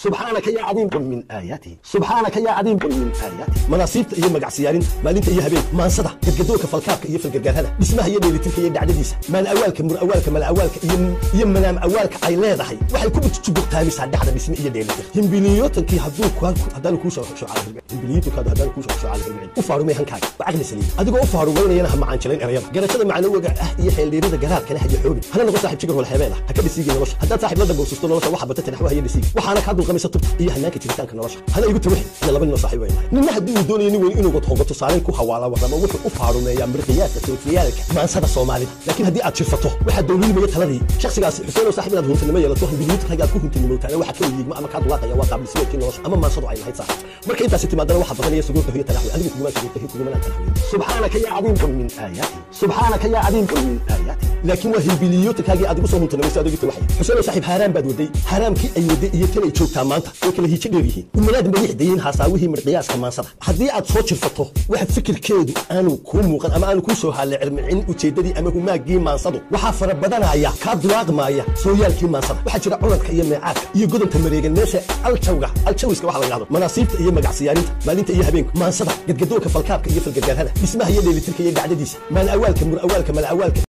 سبحانك يا عظيم قل من آياته سبحانك يا عظيم قل من آياته مناصيبته iyo magacsiyaarinta maalinta iyo habeen maansada gadgadooka falkaabka iyo falgargaarada dhismaha iyo dheelitirka iyo dhacdadiisa maan awaalka mur awaalka mal awaalka iyo manaam awaalka ay leedahay waxay ku bujugtaamisaa dhacda dhisme iyo dheelitir himbiliyotankii haddaan ku soo shucaalay himbiliyotanka haddaan ku soo shucaalay u faarumay hankaaga aqli saliim adigoo u faarumaynayna ha macaan jileen erayada garashada macnawiga ah iyo xeeldheerida garaadka leh iyo xoogin hana noqo saaxiib jigar wal hebeeda ha ka dhisiga nolosha hadda saaxiib la dagoosto nolosha waxa batata naxwaha iyo dhisiga waxaana ka dulqamay sabta iyo hanaanka jiritaanka nolosha hana igu tawixi ina laba nin saaxiib ay ninna hadii uu doonayo nin weyn inuu go'to tusaaleen ku hawaala warama wuxuu u faarumeeyaa mirqiyaadka tawfiyaalka maansada Soomaalida laakiin hadii aad jirfato waxa dawladnimo taladii shakhsigaas xuseen oo saaxiib inaad huntinimo yeelato himbiliyood ragaad ku huntinimo taana waxa ka yigma ama ka dulaaqaya waa qaab dhismeedkii nolosha ama maansadu ay lahayd saaxiib marka intaas timaadana waxa badanaya suguurta iyo talaxwi adigu kuma suguurta kuma aan talaxwi subhanaka ya azim qul min ayati subhanaka ya azim qul min ayati laakiin waa himbiliyoodkaagi adigu soo huntinimo adigu tawaxay xuseen oo saaxiib haaraan baad waday haaraamkii ay waday iyo tan ay joogtaa maanta oo kala hiijo dheer yihiin umanaad madaxdeeyeen haasaawihi mirqiyaaska maansada haddii aad soo jirfato waxa fikirkeedu aanu ku muuqan ama aanu ku soo haalay cilmi ujeedadii ama humaagii maansadu waxa fara badanaya ka dulaaqmaya sooyaalkii maansada waxa jira culadka iyo meecaadka iyo godonta mareegan meesha aljawiska waxa laga yiraahdo manaasiibta iyo magacsiyaarinta maalinta iyo habeenka maansada gadgadooka falkaabka iyo falgargaarada dhismaha iyo dheelitirka iyo dhacdadiisa maan awaalka mur awaalka mal awaalka